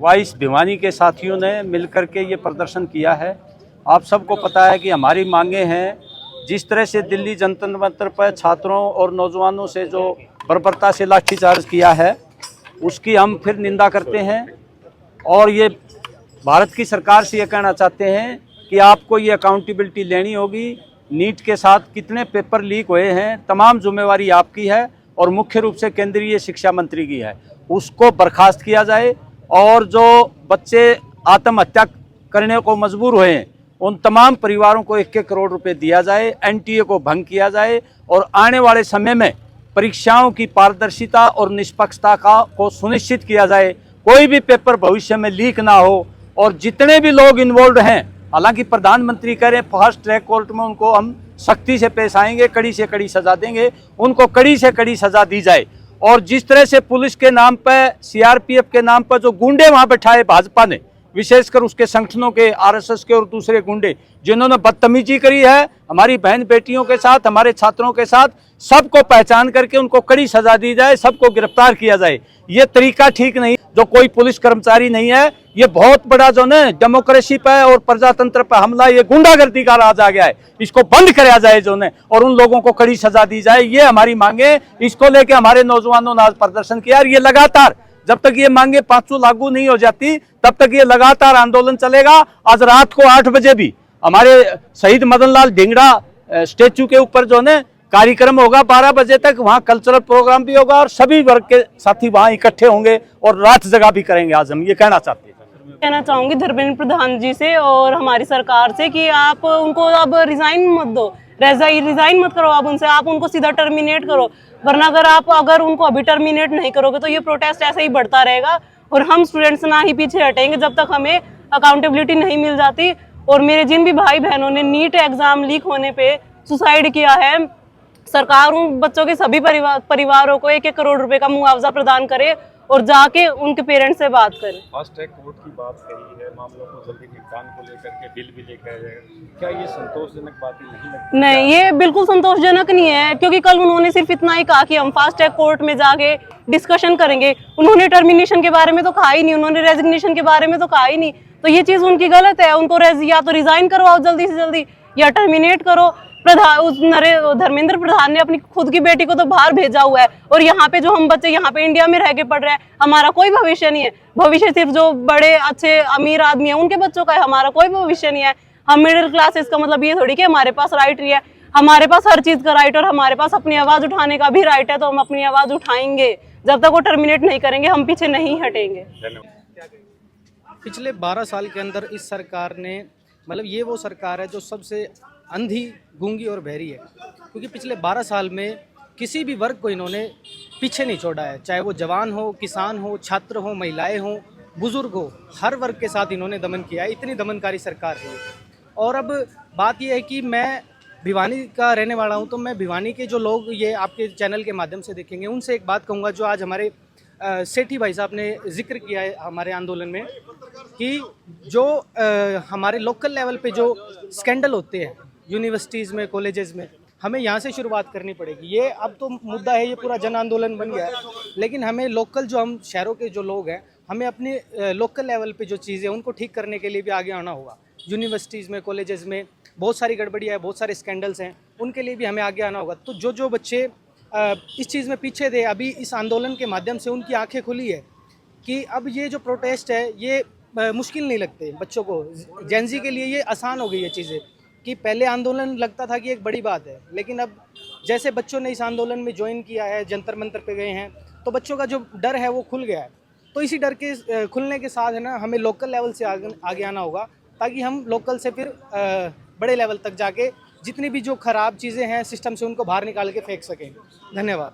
Vice Bhiwani के साथियों ने मिलकर के ये प्रदर्शन किया है। आप सबको पता है कि हमारी मांगे हैं, जिस तरह से दिल्ली जंतर मंतर पर छात्रों और नौजवानों से जो बर्बरता से लाठीचार्ज किया है, उसकी हम फिर निंदा करते हैं। और ये भारत की सरकार से ये कहना चाहते हैं कि आपको ये अकाउंटेबिलिटी लेनी होगी। नीट के साथ कितने पेपर लीक हुए हैं, तमाम जिम्मेवारी आपकी है और मुख्य रूप से केंद्रीय शिक्षा मंत्री की है। उसको बर्खास्त किया जाए और जो बच्चे आत्महत्या करने को मजबूर हुए हैं, उन तमाम परिवारों को 1-1 करोड़ रुपए दिया जाए, एनटीए को भंग किया जाए और आने वाले समय में परीक्षाओं की पारदर्शिता और निष्पक्षता को सुनिश्चित किया जाए। कोई भी पेपर भविष्य में लीक ना हो और जितने भी लोग इन्वॉल्व हैं, हालांकि प्रधानमंत्री कह रहे हैं फास्ट ट्रैक कोर्ट में उनको हम सख्ती से पेश आएंगे, कड़ी से कड़ी सजा देंगे, उनको कड़ी से कड़ी सजा दी जाए। और जिस तरह से पुलिस के नाम पर, सीआरपीएफ के नाम पर जो गुंडे वहां बैठाए भाजपा ने, विशेषकर उसके संगठनों के, आरएसएस के और दूसरे गुंडे जिन्होंने बदतमीजी करी है हमारी बहन बेटियों के साथ, हमारे छात्रों के साथ, सबको पहचान करके उनको कड़ी सजा दी जाए, सबको गिरफ्तार किया जाए। ये तरीका ठीक नहीं। जो कोई पुलिस कर्मचारी नहीं है, ये बहुत बड़ा जो न डेमोक्रेसी पे और प्रजातंत्र पे हमला, ये गुंडागर्दी का राज आ गया है। इसको बंद कराया जाए जो ने, और उन लोगों को कड़ी सजा दी जाए। ये हमारी मांगे, इसको लेके हमारे नौजवानों ने आज प्रदर्शन किया। और ये लगातार जब तक ये मांगे 500 लागू नहीं हो जाती, तब तक ये लगातार आंदोलन चलेगा। आज रात को 8 बजे भी हमारे शहीद मदन लाल ढींगड़ा स्टेचू के ऊपर जो है कार्यक्रम होगा, 12 बजे तक वहाँ कल्चरल प्रोग्राम भी होगा और सभी वर्ग के साथी वहाँ इकट्ठे होंगे और रात जगह भी करेंगे। आज हम ये कहना चाहते हैं। कहना चाहूंगी धर्मेंद्र प्रधान जी से और हमारी सरकार से कि आप उनको अब रिजाइन मत दो, रिजाइन मत करो आप उनसे, आप उनको सीधा टर्मिनेट करो। वरना अगर उनको अभी टर्मिनेट नहीं करोगे तो ये प्रोटेस्ट ऐसे ही बढ़ता रहेगा और हम स्टूडेंट्स ना ही पीछे हटेंगे जब तक हमें अकाउंटेबिलिटी नहीं मिल जाती। और मेरे जिन भी भाई बहनों ने नीट एग्जाम लीक होने पे सुसाइड किया है, सरकार उन बच्चों के सभी परिवारों को 1-1 करोड़ रुपए का मुआवजा प्रदान करे और जाके उनके पेरेंट्स से बात करें। फास्ट ट्रैक कोर्ट की बात कही है, मामलों को जल्दी निपटान को लेकर के बिल भी लेकर आया जाएगा, क्या ये संतोषजनक बात नहीं लगती? नहीं, ये बिल्कुल संतोषजनक नहीं है, क्योंकि कल उन्होंने सिर्फ इतना ही कहा कि हम फास्ट ट्रैक कोर्ट में जाके डिस्कशन करेंगे। उन्होंने टर्मिनेशन के बारे में तो कहा ही नहीं, उन्होंने रेजिग्नेशन के बारे में तो कहा ही नहीं। तो ये चीज उनकी गलत है। उनको या तो रिजाइन करवाओ जल्दी से जल्दी या टर्मिनेट करो। धर्मेंद्र प्रधान ने अपनी खुद की बेटी को तो बाहर भेजा हुआ है और यहाँ पे जो हम बच्चे यहाँ पे इंडिया में रह के पढ़ रहे हैं, हमारा कोई भविष्य नहीं है। भविष्य सिर्फ जो बड़े अच्छे अमीर आदमी है उनके बच्चों का है, हमारा कोई भविष्य नहीं है। हम मिडिल क्लास, इसका मतलब ये थोड़ी कि हमारे पास राइट नहीं है। हमारे पास हर चीज का राइट और हमारे पास अपनी आवाज उठाने का भी राइट है, तो हम अपनी आवाज उठाएंगे। जब तक वो टर्मिनेट नहीं करेंगे हम पीछे नहीं हटेंगे। पिछले 12 साल के अंदर इस सरकार ने, मतलब ये वो सरकार है जो सबसे अंधी, गूंगी और बहरी है, क्योंकि पिछले 12 साल में किसी भी वर्ग को इन्होंने पीछे नहीं छोड़ा है। चाहे वो जवान हो, किसान हो, छात्र हो, महिलाएं हो, बुजुर्ग हो, हर वर्ग के साथ इन्होंने दमन किया है। इतनी दमनकारी सरकार है। और अब बात यह है कि मैं भिवानी का रहने वाला हूं, तो मैं भिवानी के जो लोग ये आपके चैनल के माध्यम से देखेंगे, उनसे एक बात कहूँगा जो आज हमारे सेठी भाई साहब ने जिक्र किया है हमारे आंदोलन में, कि जो हमारे लोकल लेवल पे जो स्कैंडल होते हैं यूनिवर्सिटीज़ में, कॉलेजेस में, हमें यहाँ से शुरुआत करनी पड़ेगी। ये अब तो मुद्दा है, ये पूरा जन आंदोलन बन गया है, लेकिन हमें लोकल, जो हम शहरों के जो लोग हैं, हमें अपने लोकल लेवल पे जो चीज़ें उनको ठीक करने के लिए भी आगे आना होगा। यूनिवर्सिटीज़ में, कॉलेजेस में बहुत सारी गड़बड़ियाँ है, बहुत सारे स्कैंडल्स हैं, उनके लिए भी हमें आगे आना होगा। तो जो बच्चे इस चीज़ में पीछे थे, अभी इस आंदोलन के माध्यम से उनकी आंखें खुली है कि अब ये जो प्रोटेस्ट है ये मुश्किल नहीं लगते बच्चों को। जेनजी के लिए ये आसान हो गई है चीज़ें, कि पहले आंदोलन लगता था कि एक बड़ी बात है, लेकिन अब जैसे बच्चों ने इस आंदोलन में ज्वाइन किया है, जंतर मंतर पे गए हैं, तो बच्चों का जो डर है वो खुल गया है। तो इसी डर के खुलने के साथ है ना, हमें लोकल लेवल से आगे आना होगा, ताकि हम लोकल से फिर बड़े लेवल तक जाके जितनी भी जो ख़राब चीज़ें हैं सिस्टम से, उनको बाहर निकाल के फेंक सकें। धन्यवाद।